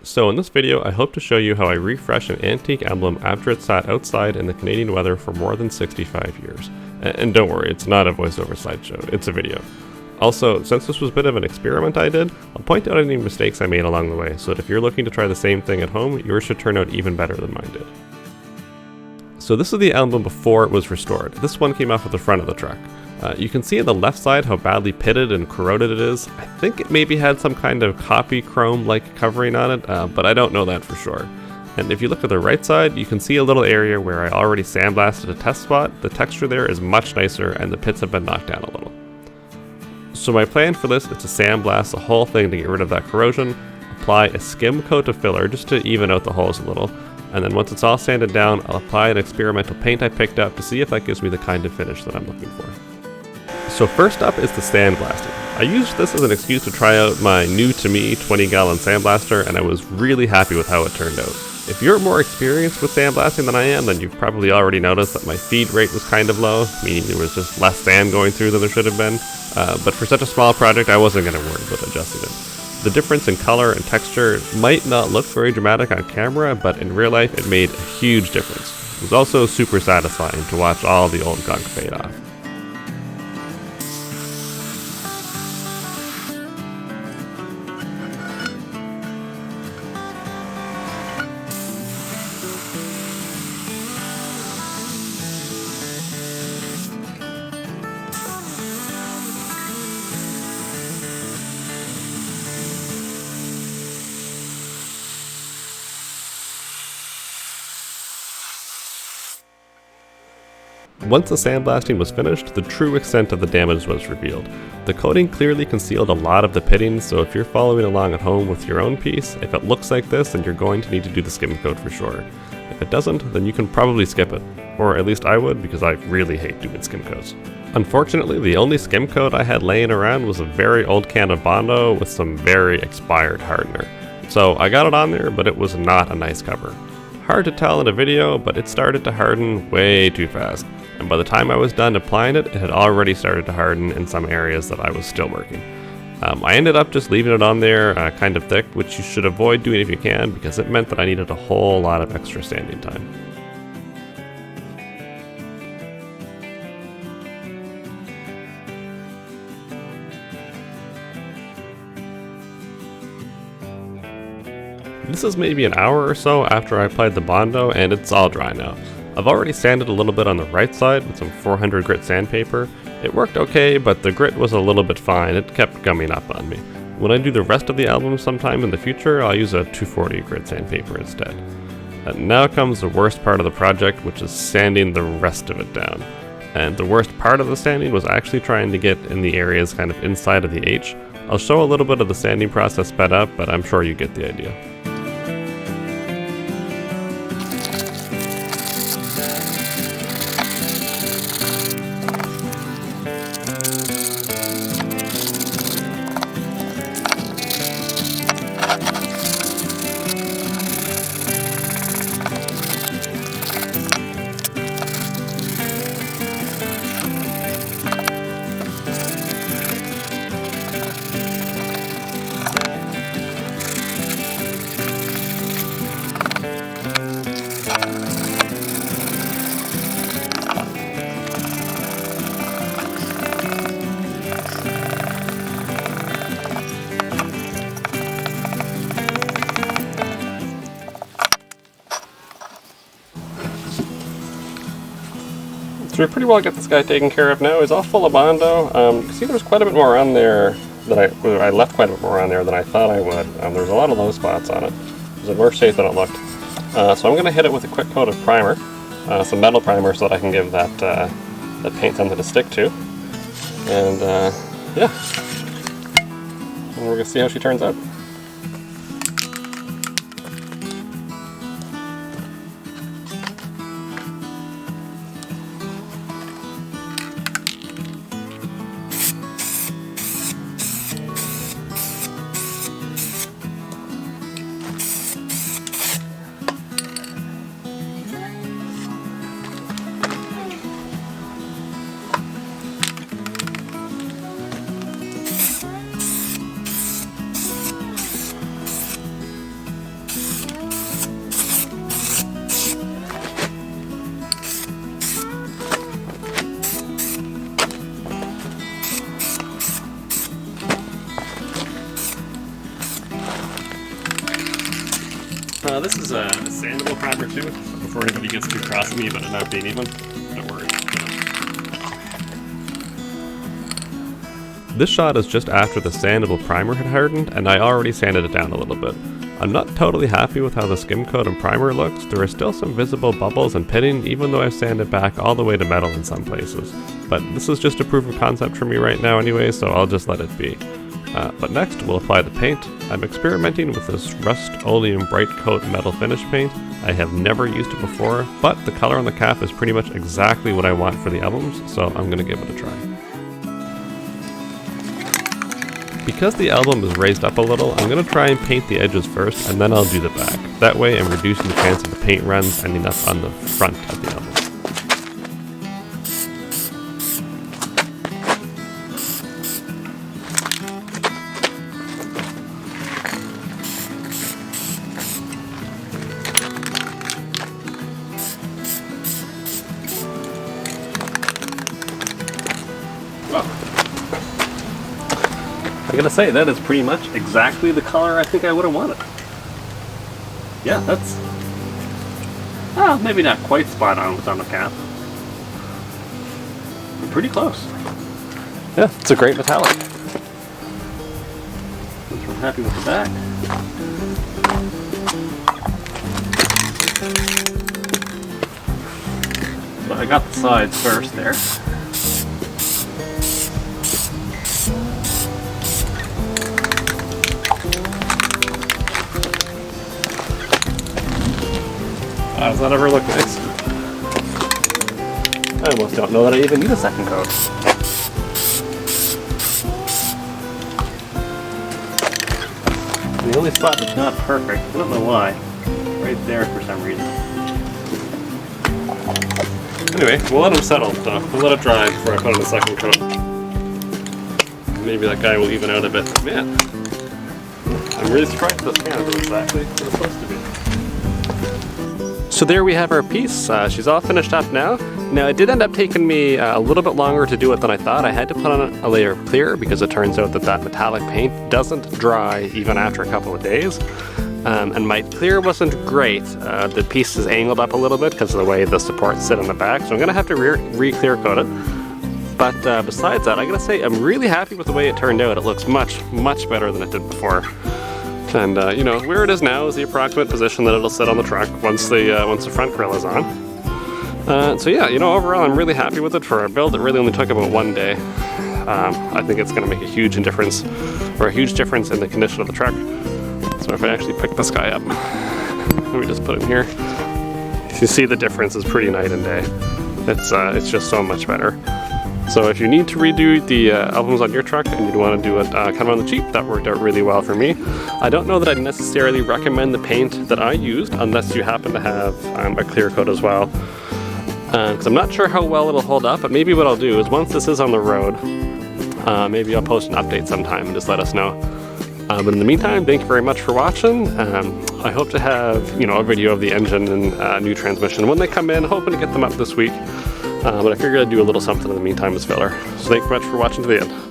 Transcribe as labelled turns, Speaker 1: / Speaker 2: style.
Speaker 1: So in this video, I hope to show you how I refresh an antique emblem after it sat outside in the Canadian weather for more than 65 years. And don't worry, it's not a voiceover slideshow, it's a video. Also, since this was a bit of an experiment I did, I'll point out any mistakes I made along the way, so that if you're looking to try the same thing at home, yours should turn out even better than mine did. So this is the emblem before it was restored. This one came off at the front of the truck. You can see on the left side how badly pitted and corroded it is. I think it maybe had some kind of copy chrome-like covering on it, but I don't know that for sure. And if you look at the right side, you can see a little area where I already sandblasted a test spot. The texture there is much nicer and the pits have been knocked down a little. So my plan for this is to sandblast the whole thing to get rid of that corrosion, apply a skim coat of filler just to even out the holes a little, and then once it's all sanded down, I'll apply an experimental paint I picked up to see if that gives me the kind of finish that I'm looking for. So first up is the sandblasting. I used this as an excuse to try out my new to me 20-gallon sandblaster, and I was really happy with how it turned out. If you're more experienced with sandblasting than I am, then you've probably already noticed that my feed rate was kind of low, meaning there was just less sand going through than there should have been. But for such a small project, I wasn't going to worry about adjusting it. The difference in color and texture might not look very dramatic on camera, but in real life it made a huge difference. It was also super satisfying to watch all the old gunk fade off. Once the sandblasting was finished, the true extent of the damage was revealed. The coating clearly concealed a lot of the pitting, so if you're following along at home with your own piece, if it looks like this, then you're going to need to do the skim coat for sure. If it doesn't, then you can probably skip it. Or at least I would, because I really hate doing skim coats. Unfortunately, the only skim coat I had laying around was a very old can of Bondo with some very expired hardener. So I got it on there, but it was not a nice cover. Hard to tell in a video, but it started to harden way too fast. And by the time I was done applying it, it had already started to harden in some areas that I was still working. I ended up just leaving it on there kind of thick, which you should avoid doing if you can, because it meant that I needed a whole lot of extra sanding time. This is maybe an hour or so after I applied the Bondo, and it's all dry now. I've already sanded a little bit on the right side with some 400 grit sandpaper. It worked okay, but the grit was a little bit fine. It kept gumming up on me. When I do the rest of the album sometime in the future, I'll use a 240 grit sandpaper instead. And now comes the worst part of the project, which is sanding the rest of it down. And the worst part of the sanding was actually trying to get in the areas kind of inside of the H. I'll show a little bit of the sanding process sped up, but I'm sure you get the idea. So we pretty well get this guy taken care of now. He's all full of Bondo. You can see there's quite a bit more on there than I left quite a bit more on there than I thought I would. There's a lot of low spots on it. It's in worse shape than it looked. So I'm going to hit it with a quick coat of primer, some metal primer, so that I can give that paint something to stick to. And yeah, and we're going to see how she turns out. This is a sandable primer too, before anybody gets too cross with me about it not being even. Don't worry. This shot is just after the sandable primer had hardened, and I already sanded it down a little bit. I'm not totally happy with how the skim coat and primer looks. There are still some visible bubbles and pitting, even though I've sanded back all the way to metal in some places. But this is just a proof of concept for me right now anyway, so I'll just let it be. But next, we'll apply the paint. I'm experimenting with this Rust-Oleum Bright Coat metal finish paint. I have never used it before, but the color on the cap is pretty much exactly what I want for the albums, so I'm going to give it a try. Because the album is raised up a little, I'm going to try and paint the edges first, and then I'll do the back. That way I'm reducing the chance of the paint runs ending up on the front of the album. I'm gonna say that is pretty much exactly the color I think I would have wanted. Yeah, that's maybe not quite spot on what's on the cap. But pretty close. Yeah, it's a great metallic. I'm happy with the back. So I got the sides first there. Does that ever look nice? I almost don't know that I even need a second coat. The only spot that's not perfect, I don't know why, right there for some reason. Anyway, we'll let them settle, so we'll let it dry before I put on the second coat. Maybe that guy will even out a bit. Man, I'm really surprised this can is exactly what it's supposed to be. So there we have our piece. She's all finished up now. Now it did end up taking me a little bit longer to do it than I thought. I had to put on a layer of clear because it turns out that that metallic paint doesn't dry even after a couple of days. And my clear wasn't great. The piece is angled up a little bit because of the way the supports sit on the back, so I'm gonna have to re-clear coat it. But besides that, I gotta say I'm really happy with the way it turned out. It looks much, much better than it did before. And you know, where it is now is the approximate position that it'll sit on the truck once the front grille is on. So yeah, you know, overall I'm really happy with it for a build. It really only took about 1 day. I think it's going to make a huge difference in the condition of the truck. So if I actually pick this guy up, let me just put him here. You see the difference is pretty night and day. It's just so much better. So if you need to redo the albums on your truck and you'd want to do it kind of on the cheap, that worked out really well for me. I don't know that I'd necessarily recommend the paint that I used unless you happen to have a clear coat as well. Because I'm not sure how well it'll hold up, but maybe what I'll do is once this is on the road, maybe I'll post an update sometime and just let us know. But in the meantime, thank you very much for watching. I hope to have, you know, a video of the engine and new transmission when they come in, hoping to get them up this week. But I figured I'd do a little something in the meantime as filler. So thank you much for watching to the end.